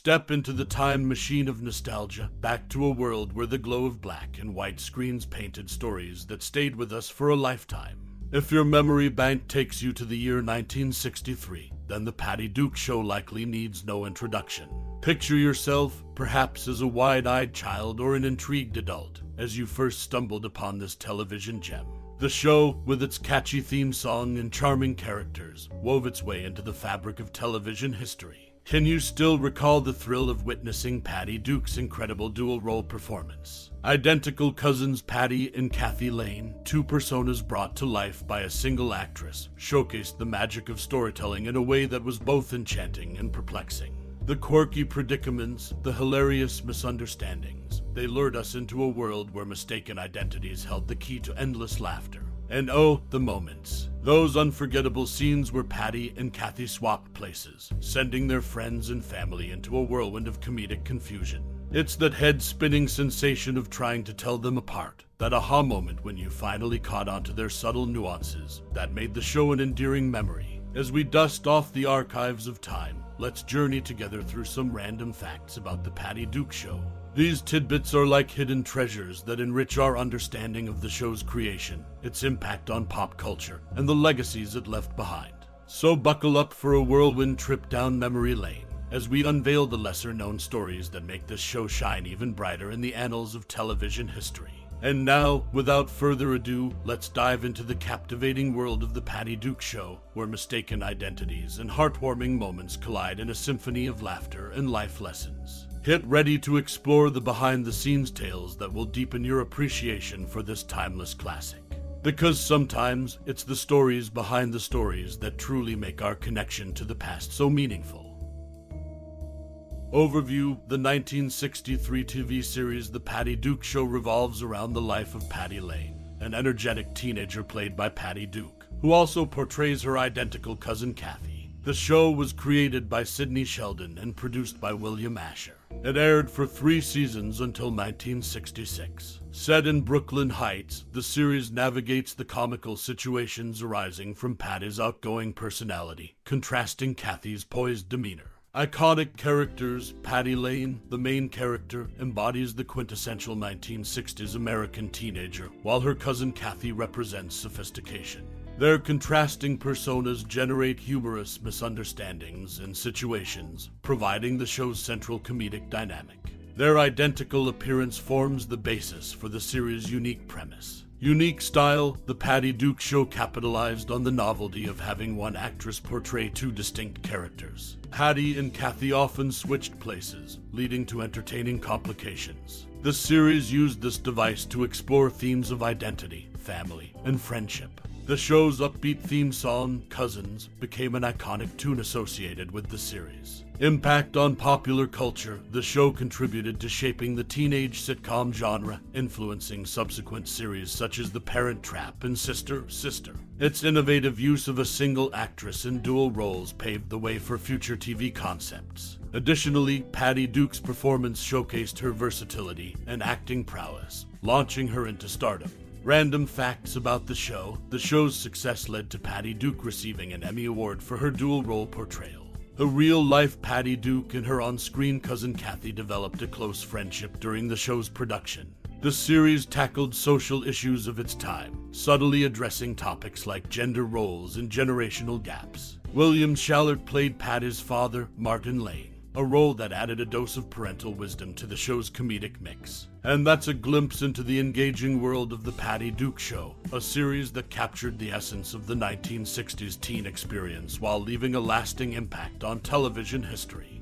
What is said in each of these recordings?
Step into the time machine of nostalgia, back to a world where the glow of black and white screens painted stories that stayed with us for a lifetime. If your memory bank takes you to the year 1963, then the Patty Duke Show likely needs no introduction. Picture yourself, perhaps as a wide-eyed child or an intrigued adult, as you first stumbled upon this television gem. The show, with its catchy theme song and charming characters, wove its way into the fabric of television history. Can you still recall the thrill of witnessing Patty Duke's incredible dual-role performance? Identical cousins Patty and Kathy Lane, two personas brought to life by a single actress, showcased the magic of storytelling in a way that was both enchanting and perplexing. The quirky predicaments, the hilarious misunderstandings, they lured us into a world where mistaken identities held the key to endless laughter. And oh, the moments. Those unforgettable scenes where Patty and Kathy swapped places, sending their friends and family into a whirlwind of comedic confusion. It's that head-spinning sensation of trying to tell them apart, that aha moment when you finally caught onto their subtle nuances, that made the show an endearing memory. As we dust off the archives of time, let's journey together through some random facts about the Patty Duke Show. These tidbits are like hidden treasures that enrich our understanding of the show's creation, its impact on pop culture, and the legacies it left behind. So buckle up for a whirlwind trip down memory lane, as we unveil the lesser-known stories that make this show shine even brighter in the annals of television history. And now, without further ado, let's dive into the captivating world of the Patty Duke Show, where mistaken identities and heartwarming moments collide in a symphony of laughter and life lessons. Get ready to explore the behind-the-scenes tales that will deepen your appreciation for this timeless classic. Because sometimes, it's the stories behind the stories that truly make our connection to the past so meaningful. Overview: the 1963 TV series The Patty Duke Show revolves around the life of Patty Lane, an energetic teenager played by Patty Duke, who also portrays her identical cousin Kathy. The show was created by Sidney Sheldon and produced by William Asher. It aired for 3 seasons until 1966. Set in Brooklyn Heights, the series navigates the comical situations arising from Patty's outgoing personality, contrasting Kathy's poised demeanor. Iconic characters: Patty Lane, the main character, embodies the quintessential 1960s American teenager, while her cousin Kathy represents sophistication. Their contrasting personas generate humorous misunderstandings and situations, providing the show's central comedic dynamic. Their identical appearance forms the basis for the series' unique premise. Unique style: the Patty Duke Show capitalized on the novelty of having one actress portray 2 distinct characters. Patty and Kathy often switched places, leading to entertaining complications. The series used this device to explore themes of identity, family, and friendship. The show's upbeat theme song, Cousins, became an iconic tune associated with the series. Impact on popular culture: the show contributed to shaping the teenage sitcom genre, influencing subsequent series such as The Parent Trap and Sister, Sister. Its innovative use of a single actress in dual roles paved the way for future TV concepts. Additionally, Patty Duke's performance showcased her versatility and acting prowess, launching her into stardom. Random facts about the show: the show's success led to Patty Duke receiving an Emmy Award for her dual-role portrayal. A real-life Patty Duke and her on-screen cousin Kathy developed a close friendship during the show's production. The series tackled social issues of its time, subtly addressing topics like gender roles and generational gaps. William Schallert played Patty's father, Martin Lane, a role that added a dose of parental wisdom to the show's comedic mix. And that's a glimpse into the engaging world of the Patty Duke Show, a series that captured the essence of the 1960s teen experience while leaving a lasting impact on television history.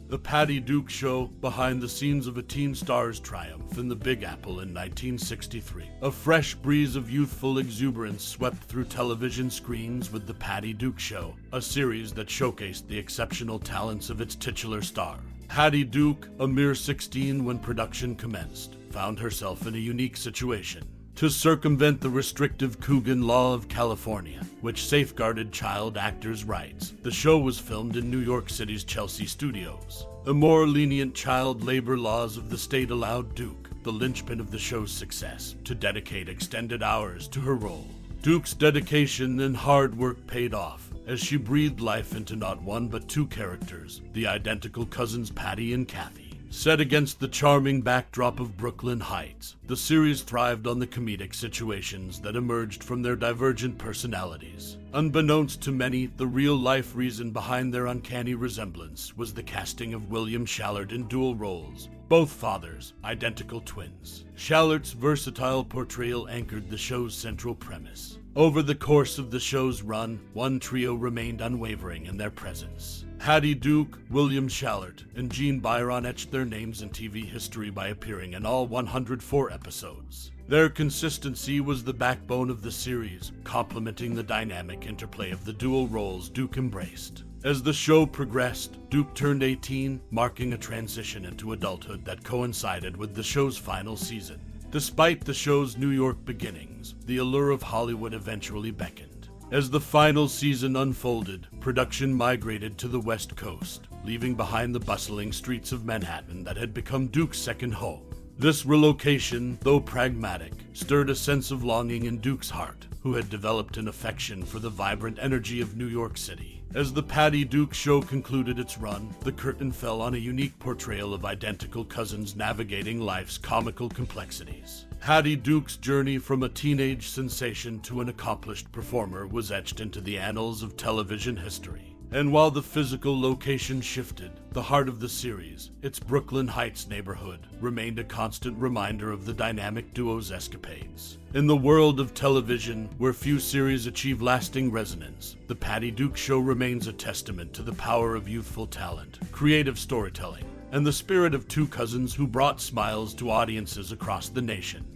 The Patty Duke Show, behind the scenes of a teen star's triumph in the Big Apple in 1963. A fresh breeze of youthful exuberance swept through television screens with The Patty Duke Show, a series that showcased the exceptional talents of its titular star. Patty Duke, a mere 16 when production commenced, found herself in a unique situation. To circumvent the restrictive Coogan Law of California, which safeguarded child actors' rights, the show was filmed in New York City's Chelsea studios. The more lenient child labor laws of the state allowed Duke, the linchpin of the show's success, to dedicate extended hours to her role. Duke's dedication and hard work paid off, as she breathed life into not one but two characters, the identical cousins Patty and Kathy. Set against the charming backdrop of Brooklyn Heights, the series thrived on the comedic situations that emerged from their divergent personalities. Unbeknownst to many, the real-life reason behind their uncanny resemblance was the casting of William Schallert in dual roles, both fathers, identical twins. Schallert's versatile portrayal anchored the show's central premise. Over the course of the show's run, one trio remained unwavering in their presence. Hattie Duke, William Schallert, and Jean Byron etched their names in TV history by appearing in all 104 episodes. Their consistency was the backbone of the series, complementing the dynamic interplay of the dual roles Duke embraced. As the show progressed, Duke turned 18, marking a transition into adulthood that coincided with the show's final season. Despite the show's New York beginnings, the allure of Hollywood eventually beckoned. As the final season unfolded, production migrated to the West Coast, leaving behind the bustling streets of Manhattan that had become Duke's second home. This relocation, though pragmatic, stirred a sense of longing in Duke's heart, who had developed an affection for the vibrant energy of New York City. As the Patty Duke Show concluded its run, the curtain fell on a unique portrayal of identical cousins navigating life's comical complexities. Hattie Duke's journey from a teenage sensation to an accomplished performer was etched into the annals of television history. And while the physical location shifted, the heart of the series, its Brooklyn Heights neighborhood, remained a constant reminder of the dynamic duo's escapades. In the world of television, where few series achieve lasting resonance, the Patty Duke Show remains a testament to the power of youthful talent, creative storytelling, and the spirit of two cousins who brought smiles to audiences across the nation.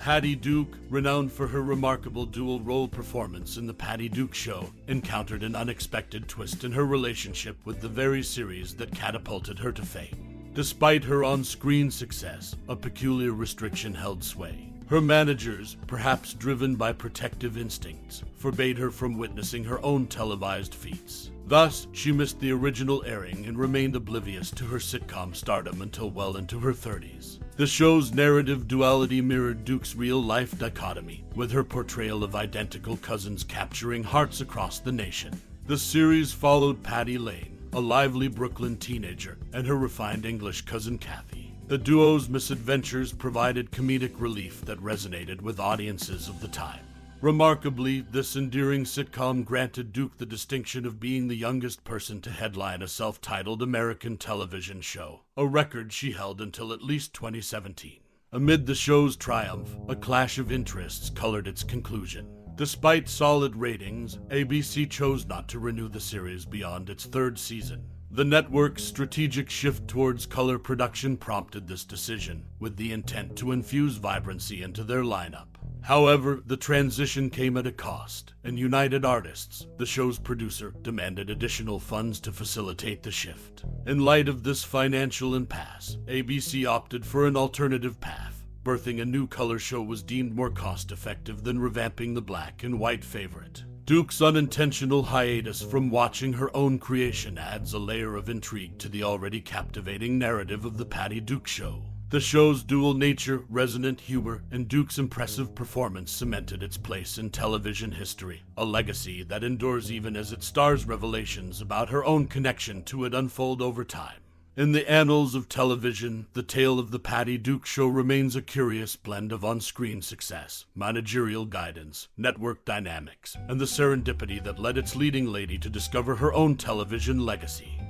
Hattie Duke, renowned for her remarkable dual-role performance in The Patty Duke Show, encountered an unexpected twist in her relationship with the very series that catapulted her to fame. Despite her on-screen success, a peculiar restriction held sway. Her managers, perhaps driven by protective instincts, forbade her from witnessing her own televised feats. Thus, she missed the original airing and remained oblivious to her sitcom stardom until well into her 30s. The show's narrative duality mirrored Duke's real-life dichotomy, with her portrayal of identical cousins capturing hearts across the nation. The series followed Patty Lane, a lively Brooklyn teenager, and her refined English cousin Kathy. The duo's misadventures provided comedic relief that resonated with audiences of the time. Remarkably, this endearing sitcom granted Duke the distinction of being the youngest person to headline a self-titled American television show, a record she held until at least 2017. Amid the show's triumph, a clash of interests colored its conclusion. Despite solid ratings, ABC chose not to renew the series beyond its third season. The network's strategic shift towards color production prompted this decision, with the intent to infuse vibrancy into their lineup. However, the transition came at a cost, and United Artists, the show's producer, demanded additional funds to facilitate the shift. In light of this financial impasse, ABC opted for an alternative path. Birthing a new color show was deemed more cost-effective than revamping the black and white favorite. Duke's unintentional hiatus from watching her own creation adds a layer of intrigue to the already captivating narrative of The Patty Duke Show. The show's dual nature, resonant humor, and Duke's impressive performance cemented its place in television history, a legacy that endures even as it stars revelations about her own connection to it unfold over time. In the annals of television, the tale of The Patty Duke Show remains a curious blend of on-screen success, managerial guidance, network dynamics, and the serendipity that led its leading lady to discover her own television legacy.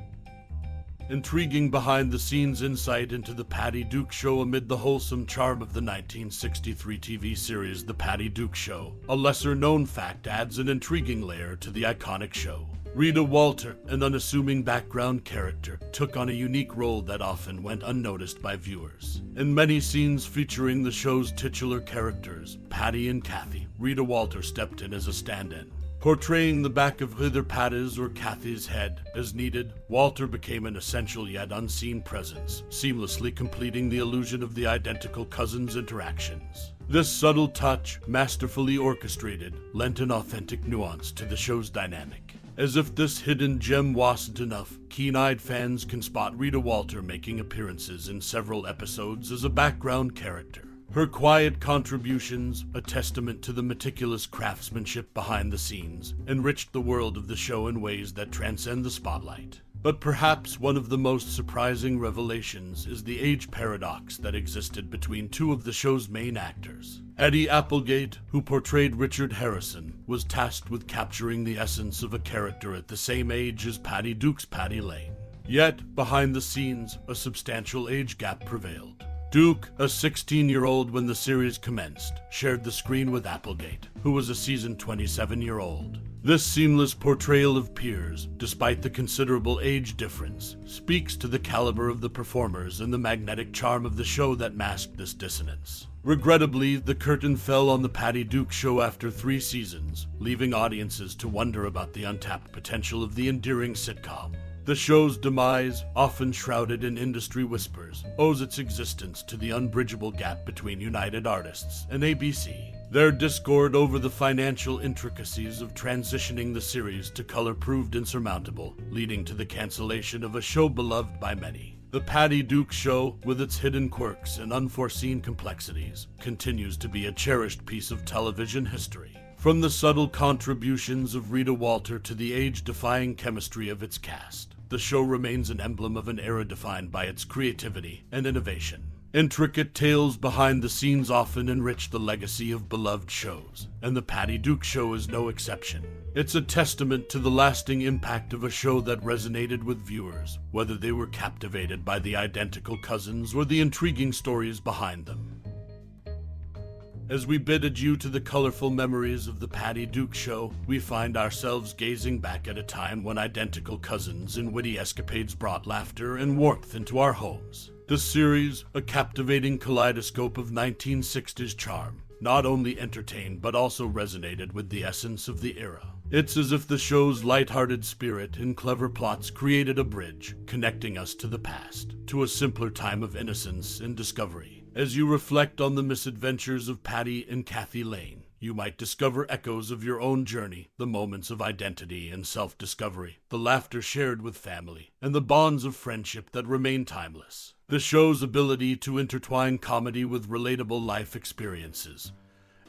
Intriguing behind-the-scenes insight into The Patty Duke Show amid the wholesome charm of the 1963 TV series The Patty Duke Show. A lesser-known fact adds an intriguing layer to the iconic show. Rita Walter, an unassuming background character, took on a unique role that often went unnoticed by viewers. In many scenes featuring the show's titular characters, Patty and Kathy, Rita Walter stepped in as a stand-in. Portraying the back of either Patty's or Kathy's head as needed, Walter became an essential yet unseen presence, seamlessly completing the illusion of the identical cousins' interactions. This subtle touch, masterfully orchestrated, lent an authentic nuance to the show's dynamic. As if this hidden gem wasn't enough, keen-eyed fans can spot Rita Walter making appearances in several episodes as a background character. Her quiet contributions, a testament to the meticulous craftsmanship behind the scenes, enriched the world of the show in ways that transcend the spotlight. But perhaps one of the most surprising revelations is the age paradox that existed between two of the show's main actors. Eddie Applegate, who portrayed Richard Harrison, was tasked with capturing the essence of a character at the same age as Patty Duke's Patty Lane. Yet, behind the scenes, a substantial age gap prevailed. Duke, a 16-year-old when the series commenced, shared the screen with Applegate, who was a seasoned 27-year-old. This seamless portrayal of peers, despite the considerable age difference, speaks to the caliber of the performers and the magnetic charm of the show that masked this dissonance. Regrettably, the curtain fell on the Patty Duke show after 3 seasons, leaving audiences to wonder about the untapped potential of the endearing sitcom. The show's demise, often shrouded in industry whispers, owes its existence to the unbridgeable gap between United Artists and ABC. Their discord over the financial intricacies of transitioning the series to color proved insurmountable, leading to the cancellation of a show beloved by many. The Patty Duke Show, with its hidden quirks and unforeseen complexities, continues to be a cherished piece of television history. From the subtle contributions of Rita Walter to the age-defying chemistry of its cast, the show remains an emblem of an era defined by its creativity and innovation. Intricate tales behind the scenes often enrich the legacy of beloved shows, and the Patty Duke Show is no exception. It's a testament to the lasting impact of a show that resonated with viewers, whether they were captivated by the identical cousins or the intriguing stories behind them. As we bid adieu to the colorful memories of the Patty Duke Show, we find ourselves gazing back at a time when identical cousins and witty escapades brought laughter and warmth into our homes. The series, a captivating kaleidoscope of 1960s charm, not only entertained but also resonated with the essence of the era. It's as if the show's lighthearted spirit and clever plots created a bridge, connecting us to the past, to a simpler time of innocence and discovery. As you reflect on the misadventures of Patty and Kathy Lane, you might discover echoes of your own journey, the moments of identity and self-discovery, the laughter shared with family, and the bonds of friendship that remain timeless. The show's ability to intertwine comedy with relatable life experiences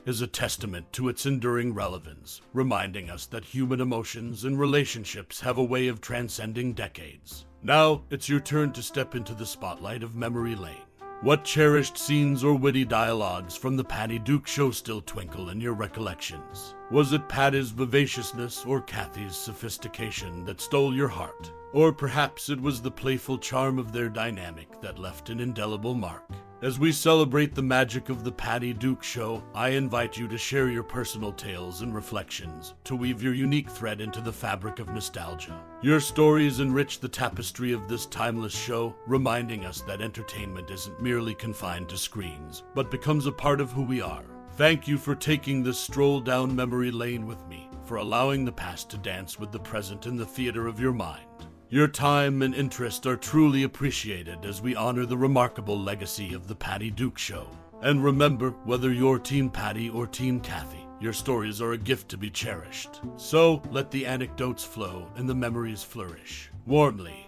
is a testament to its enduring relevance, reminding us that human emotions and relationships have a way of transcending decades. Now, it's your turn to step into the spotlight of memory lane. What cherished scenes or witty dialogues from the Patty Duke Show still twinkle in your recollections? Was it Patty's vivaciousness or Kathy's sophistication that stole your heart? Or perhaps it was the playful charm of their dynamic that left an indelible mark? As we celebrate the magic of the Patty Duke Show, I invite you to share your personal tales and reflections, to weave your unique thread into the fabric of nostalgia. Your stories enrich the tapestry of this timeless show, reminding us that entertainment isn't merely confined to screens, but becomes a part of who we are. Thank you for taking this stroll down memory lane with me, for allowing the past to dance with the present in the theater of your mind. Your time and interest are truly appreciated as we honor the remarkable legacy of the Patty Duke Show. And remember, whether you're Team Patty or Team Kathy, your stories are a gift to be cherished. So, let the anecdotes flow and the memories flourish. Warmly,